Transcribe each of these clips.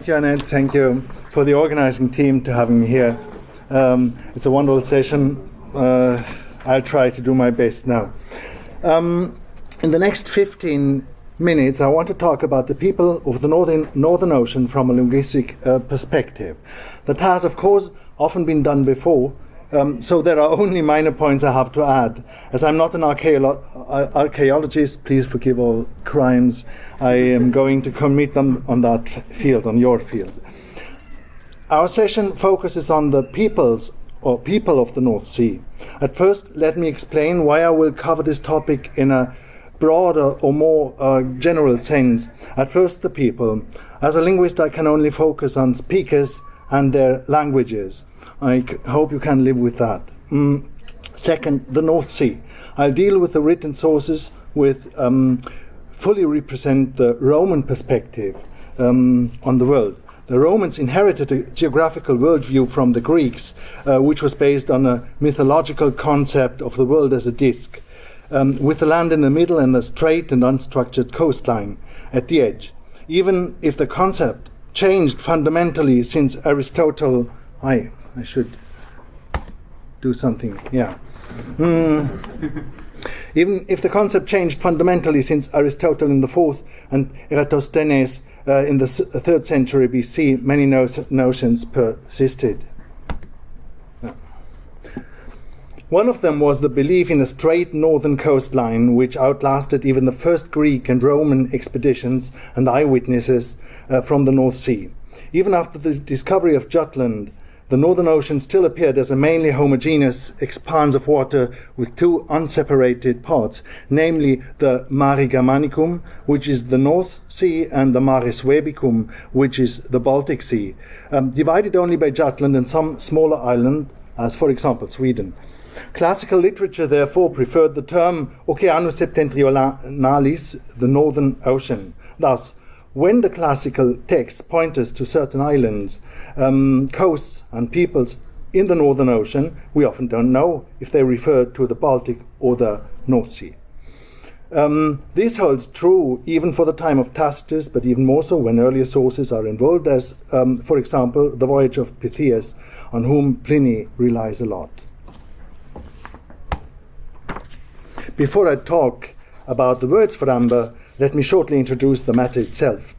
Thank you, Annette. Thank you for the organizing team to having me here. It's a wonderful session. I'll try to do my best now. In the next 15 minutes, I want to talk about the people of the Northern Ocean from a linguistic perspective. That has, of course, often been done before, so there are only minor points I have to add. As I'm not an archaeologist, please forgive all crimes. I am going to commit them on that field, on your field. Our session focuses on the people of the North Sea. At first, let me explain why I will cover this topic in a broader or more general sense. At first, the people. As a linguist, I can only focus on speakers and their languages. I hope you can live with that. Second, the North Sea. I'll deal with the written sources with fully represent the Roman perspective on the world. The Romans inherited a geographical worldview from the Greeks, which was based on a mythological concept of the world as a disk, with the land in the middle and a straight and unstructured coastline at the edge. Even if the concept changed fundamentally since Aristotle... I should do something, yeah. Even if the concept changed fundamentally since Aristotle in the 4th and Eratosthenes in the 3rd century BC, many notions persisted. One of them was the belief in a straight northern coastline, which outlasted even the first Greek and Roman expeditions and eyewitnesses from the North Sea. Even after the discovery of Jutland, the Northern Ocean still appeared as a mainly homogeneous expanse of water with two unseparated parts, namely the Mare Germanicum, which is the North Sea, and the Mare Suebicum, which is the Baltic Sea, divided only by Jutland and some smaller island, as for example Sweden. Classical literature therefore preferred the term Oceanus Septentrionalis, the Northern Ocean. Thus, when the classical texts point us to certain islands, coasts and peoples in the Northern Ocean, we often don't know if they refer to the Baltic or the North Sea. This holds true even for the time of Tacitus, but even more so when earlier sources are involved, as, for example, the voyage of Pytheas, on whom Pliny relies a lot. Before I talk about the words for amber, let me shortly introduce the matter itself.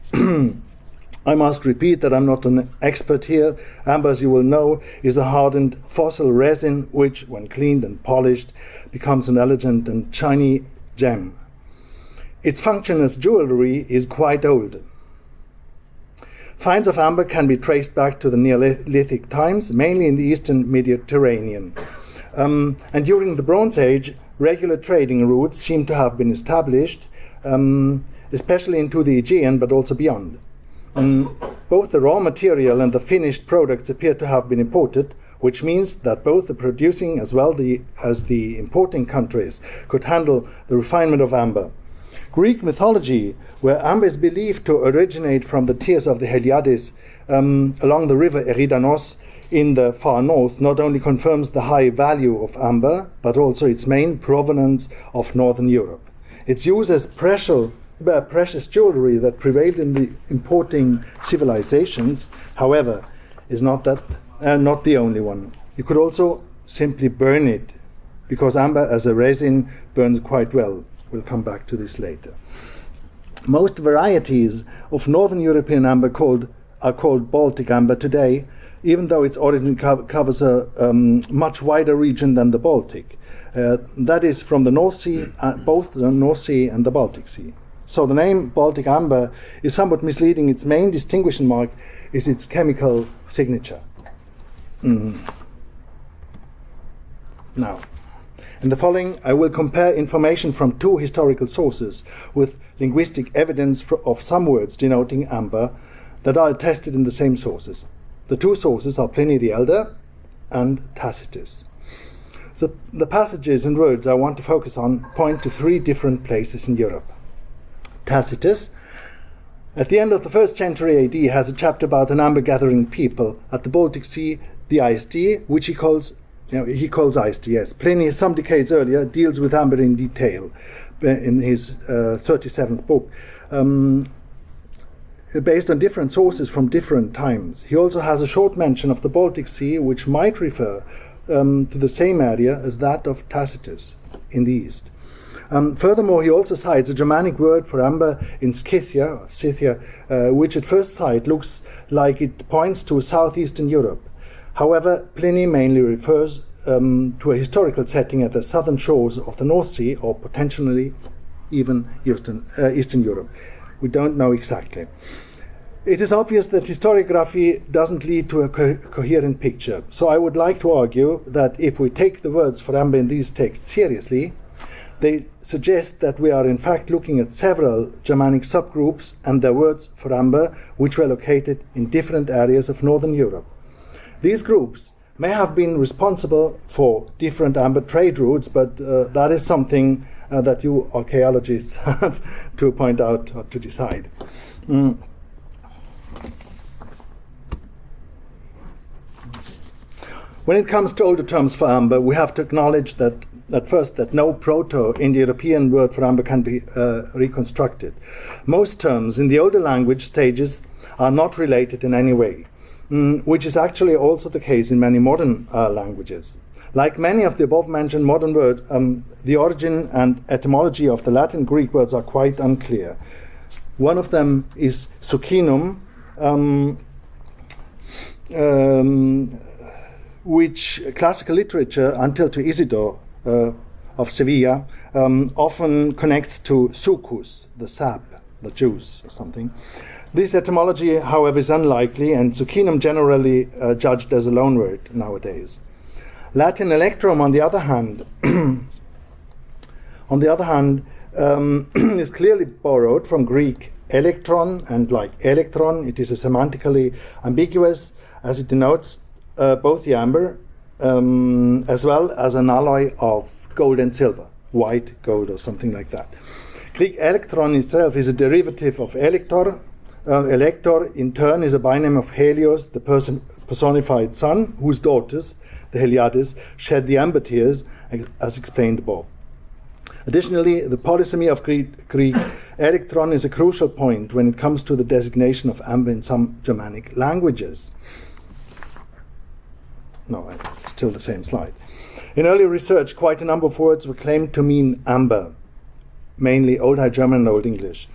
I must repeat that I'm not an expert here. Amber, as you will know, is a hardened fossil resin which, when cleaned and polished, becomes an elegant and shiny gem. Its function as jewelry is quite old. Finds of amber can be traced back to the Neolithic times, mainly in the eastern Mediterranean. And during the Bronze Age, regular trading routes seem to have been established, especially into the Aegean, but also beyond. Both the raw material and the finished products appear to have been imported, which means that both the producing as well as the importing countries could handle the refinement of amber. Greek mythology, where amber is believed to originate from the tears of the Heliades along the river Eridanos in the far north, not only confirms the high value of amber, but also its main provenance of Northern Europe. Its use as precious jewelry that prevailed in the importing civilizations, however, is not the only one. You could also simply burn it, because amber as a resin burns quite well. We'll come back to this later. Most varieties of Northern European amber are called Baltic Amber today, even though its origin covers a much wider region than the Baltic. That is from the North Sea, both the North Sea and the Baltic Sea. So the name Baltic Amber is somewhat misleading. Its main distinguishing mark is its chemical signature. Now, in the following, I will compare information from two historical sources with linguistic evidence of some words denoting amber that are attested in the same sources. The two sources are Pliny the Elder and Tacitus. So the passages and words I want to focus on point to three different places in Europe. Tacitus, at the end of the 1st century AD, has a chapter about an amber-gathering people at the Baltic Sea, the Aesti, which he calls Aesti, yes. Pliny, some decades earlier, deals with amber in detail in his 37th book. based on different sources from different times. He also has a short mention of the Baltic Sea, which might refer to the same area as that of Tacitus in the east. Furthermore, he also cites a Germanic word for amber in Scythia, which at first sight looks like it points to southeastern Europe. However, Pliny mainly refers to a historical setting at the southern shores of the North Sea, or potentially even Eastern Europe. We don't know exactly. It is obvious that historiography doesn't lead to a coherent picture. So I would like to argue that if we take the words for amber in these texts seriously, they suggest that we are in fact looking at several Germanic subgroups and their words for amber, which were located in different areas of Northern Europe. These groups may have been responsible for different amber trade routes, but that is something that you archaeologists have to point out or to decide. When it comes to older terms for amber, we have to acknowledge that at first that no Proto-Indo-European word for amber can be reconstructed. Most terms in the older language stages are not related in any way, which is actually also the case in many modern languages. Like many of the above-mentioned modern words, the origin and etymology of the Latin and Greek words are quite unclear. One of them is succinum, which classical literature, until to Isidore of Sevilla, often connects to succus, the sap, the juice or something. This etymology, however, is unlikely, and succinum generally judged as a loanword nowadays. Latin electrum, on the other hand, is clearly borrowed from Greek electron, and like electron, it is a semantically ambiguous, as it denotes both the amber as well as an alloy of gold and silver, white gold or something like that. Greek electron itself is a derivative of elector. Elector, in turn, is a byname of Helios, the personified sun, whose daughters, the Heliades, shed the amber tears, as explained above. Additionally, the polysemy of Greek electron is a crucial point when it comes to the designation of amber in some Germanic languages. No, still the same slide. In early research, quite a number of words were claimed to mean amber, mainly Old High German and Old English.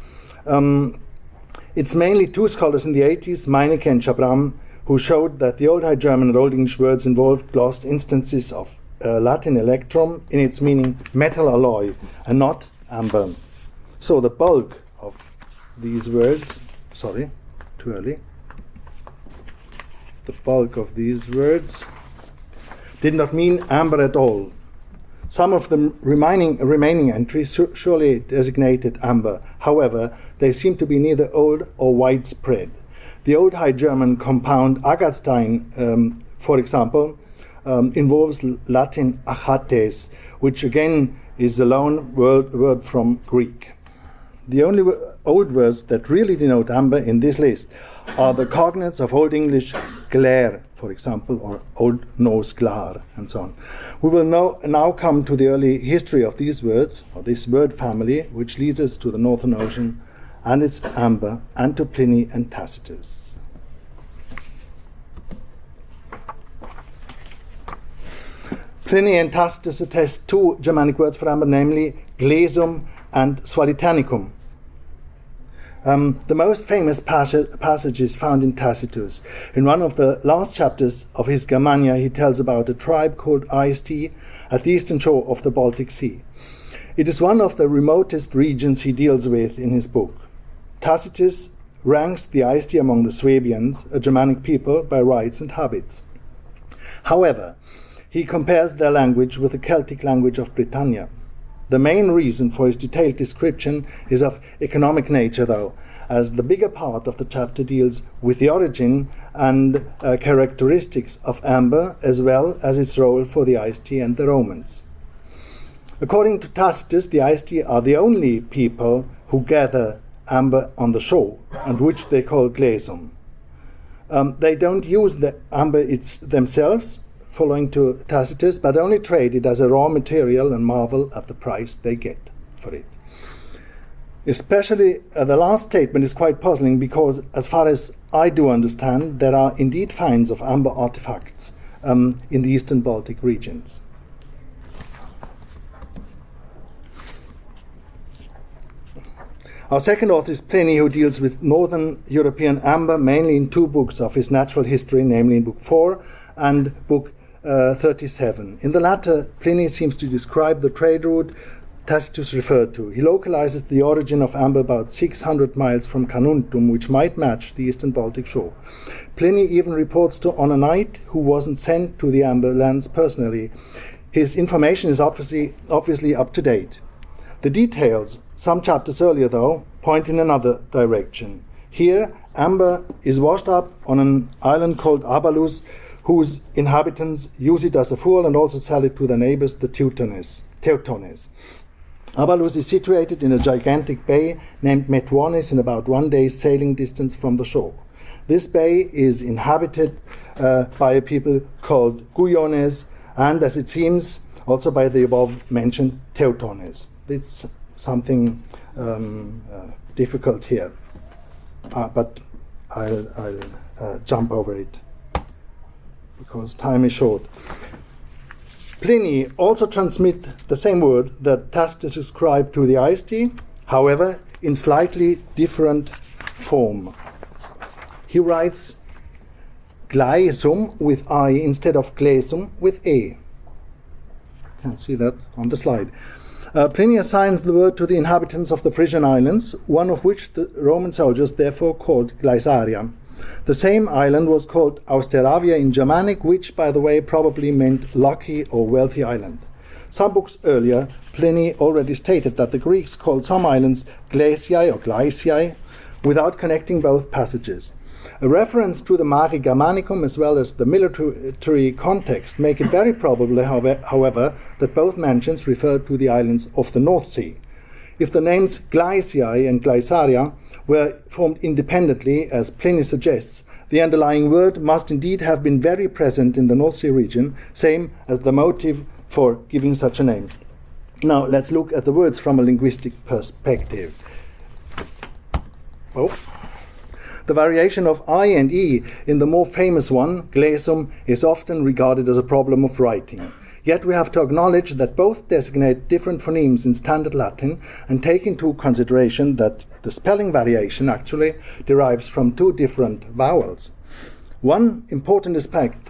It's mainly two scholars in the 80s, Meinecke and Schabram, who showed that the Old High German and Old English words involved glossed instances of Latin electrum in its meaning metal alloy and not amber. So the bulk of these words, sorry, too early. The bulk of these words did not mean amber at all. Some of the remaining entries surely designated amber. However, they seem to be neither old or widespread. The Old High German compound Agatstein, for example, involves Latin achates, which again is a loan word from Greek. The only old words that really denote amber in this list are the cognates of Old English glare, for example, or Old Norse glar, and so on. We will now come to the early history of these words, or this word family, which leads us to the Northern Ocean and its amber, and to Pliny and Tacitus. Pliny and Tacitus attest two Germanic words for amber, namely glesum and swalitanicum. The most famous passage is found in Tacitus. In one of the last chapters of his Germania, he tells about a tribe called Ist at the eastern shore of the Baltic Sea. It is one of the remotest regions he deals with in his book. Tacitus ranks the Ist among the Swabians, a Germanic people, by rites and habits. However, he compares their language with the Celtic language of Britannia. The main reason for his detailed description is of economic nature, though, as the bigger part of the chapter deals with the origin and characteristics of amber, as well as its role for the Ist and the Romans. According to Tacitus, the Ist are the only people who gather amber on the shore, and which they call glesum. They don't use the amber themselves, following to Tacitus, but only trade it as a raw material and marvel at the price they get for it. Especially the last statement is quite puzzling because, as far as I do understand, there are indeed finds of amber artifacts in the eastern Baltic regions. Our second author is Pliny, who deals with Northern European amber, mainly in two books of his natural history, namely in Book 4 and Book 37. In the latter, Pliny seems to describe the trade route Tacitus referred to. He localizes the origin of amber about 600 miles from Carnuntum, which might match the eastern Baltic shore. Pliny even reports on a knight who wasn't sent to the amber lands personally. His information is obviously up to date. The details, some chapters earlier though, point in another direction. Here, amber is washed up on an island called Abalus, whose inhabitants use it as a fuel and also sell it to their neighbors, the Teutones. Abalus is situated in a gigantic bay named Metuonis in about 1 day's sailing distance from the shore. This bay is inhabited by a people called Guyones and, as it seems, also by the above-mentioned Teutones. It's something difficult here, but I'll jump over it because time is short. Pliny also transmits the same word that Tacitus ascribed to the IST, however, in slightly different form. He writes glaesum with I instead of glesum with E. You can see that on the slide. Pliny assigns the word to the inhabitants of the Frisian islands, one of which the Roman soldiers therefore called Glysaria. The same island was called Austeravia in Germanic, which, by the way, probably meant lucky or wealthy island. Some books earlier, Pliny already stated that the Greeks called some islands Glaeciae or Glaeciae without connecting both passages. A reference to the Mare Germanicum as well as the military context make it very probable, however, that both mentions refer to the islands of the North Sea. If the names Glaeciae and Glysaria were formed independently, as Pliny suggests, the underlying word must indeed have been very present in the North Sea region, same as the motive for giving such a name. Now let's look at the words from a linguistic perspective. The variation of I and E in the more famous one, glesum, is often regarded as a problem of writing. Yet we have to acknowledge that both designate different phonemes in Standard Latin and take into consideration that the spelling variation actually derives from two different vowels. One important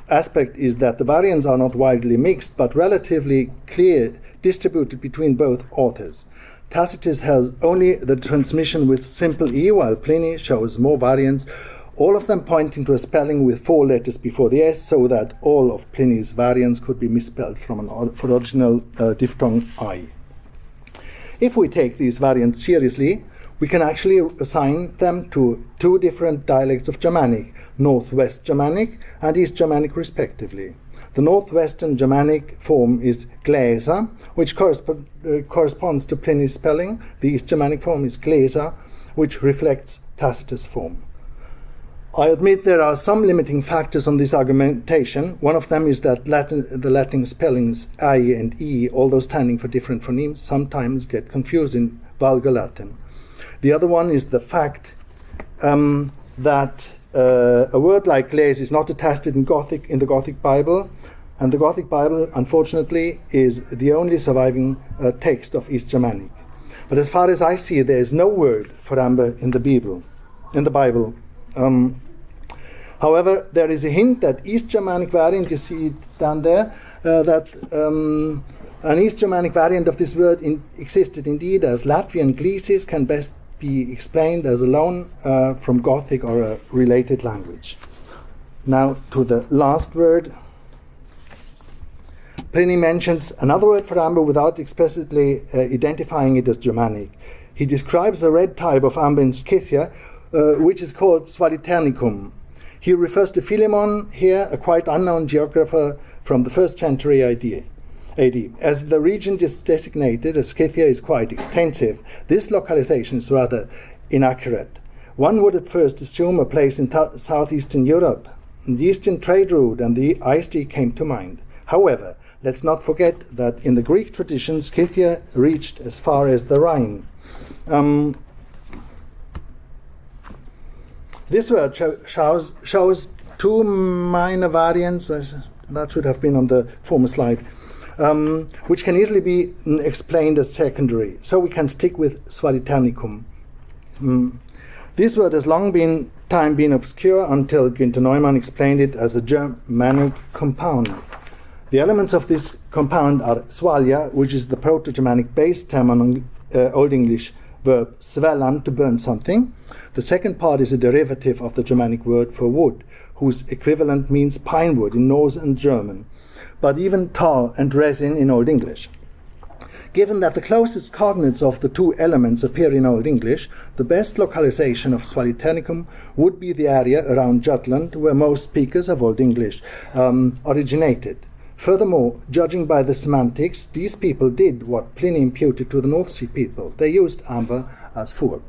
aspect is that the variants are not widely mixed but relatively clear, distributed between both authors. Tacitus has only the transmission with simple E, while Pliny shows more variants, all of them pointing to a spelling with 4 letters before the S, so that all of Pliny's variants could be misspelled from an original diphthong I. If we take these variants seriously, we can actually assign them to two different dialects of Germanic, Northwest Germanic and East Germanic respectively. The Northwestern Germanic form is Gläser, which corresponds to Pliny's spelling. The East Germanic form is Gläser, which reflects Tacitus' form. I admit there are some limiting factors on this argumentation. One of them is that the Latin spellings I and E, although standing for different phonemes, sometimes get confused in Vulgar Latin. The other one is the fact that a word like glaze is not attested in the Gothic Bible, and the Gothic Bible, unfortunately, is the only surviving text of East Germanic. But as far as I see, there is no word for amber in the Bible. However, there is a hint that East Germanic variant, you see it down there, that an East Germanic variant of this word existed indeed, as Latvian glesis can best be explained as a loan from Gothic or a related language. Now to the last word. Pliny mentions another word for amber without explicitly identifying it as Germanic. He describes a red type of amber in Scythia, which is called Swaditernicum. He refers to Philemon here, a quite unknown geographer from the 1st century AD. As the region just designated as Scythia is quite extensive, this localization is rather inaccurate. One would at first assume a place in southeastern Europe. The eastern trade route and the IST came to mind. However, let's not forget that in the Greek tradition, Scythia reached as far as the Rhine. This word shows two minor variants, that should have been on the former slide, which can easily be explained as secondary. So we can stick with Swalitanicum. This word has long been obscure until Günther Neumann explained it as a Germanic compound. The elements of this compound are svalja, which is the Proto-Germanic base term on Old English verb svallan, to burn something. The second part is a derivative of the Germanic word for wood, whose equivalent means pine wood in Norse and German, but even tar and resin in Old English. Given that the closest cognates of the two elements appear in Old English, the best localization of Swalitanicum would be the area around Jutland, where most speakers of Old English originated. Furthermore, judging by the semantics, these people did what Pliny imputed to the North Sea people. They used amber as fuel.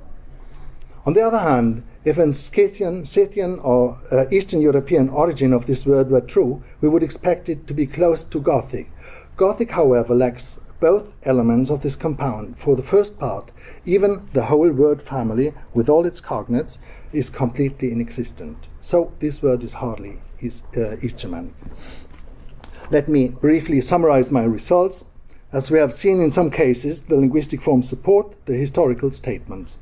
On the other hand, if an Scythian or Eastern European origin of this word were true, we would expect it to be close to Gothic. Gothic, however, lacks both elements of this compound. For the first part, even the whole word family, with all its cognates, is completely inexistent. So this word is hardly East Germanic. Let me briefly summarize my results. As we have seen in some cases, the linguistic forms support the historical statements.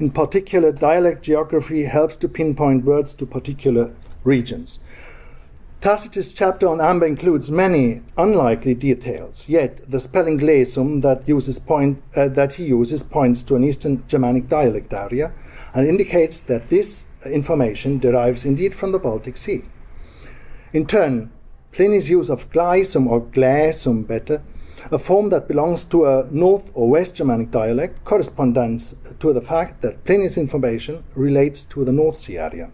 In particular, dialect geography helps to pinpoint words to particular regions. Tacitus' chapter on amber includes many unlikely details, yet the spelling glesum that he uses points to an Eastern Germanic dialect area and indicates that this information derives indeed from the Baltic Sea. In turn, Pliny's use of gleisum or glesum better, a form that belongs to a North or West Germanic dialect, corresponds to the fact that Pliny's information relates to the North Sea area.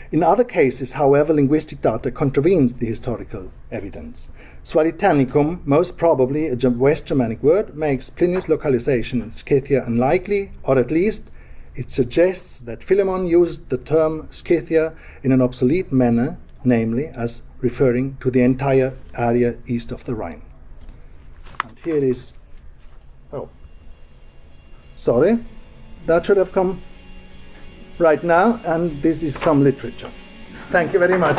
In other cases, however, linguistic data contravenes the historical evidence. Swalitanicum, most probably a West Germanic word, makes Pliny's localization in Scythia unlikely, or at least it suggests that Philemon used the term Scythia in an obsolete manner, namely as referring to the entire area east of the Rhine. And here it is. Oh, sorry, that should have come right now, and this is some literature. Thank you very much.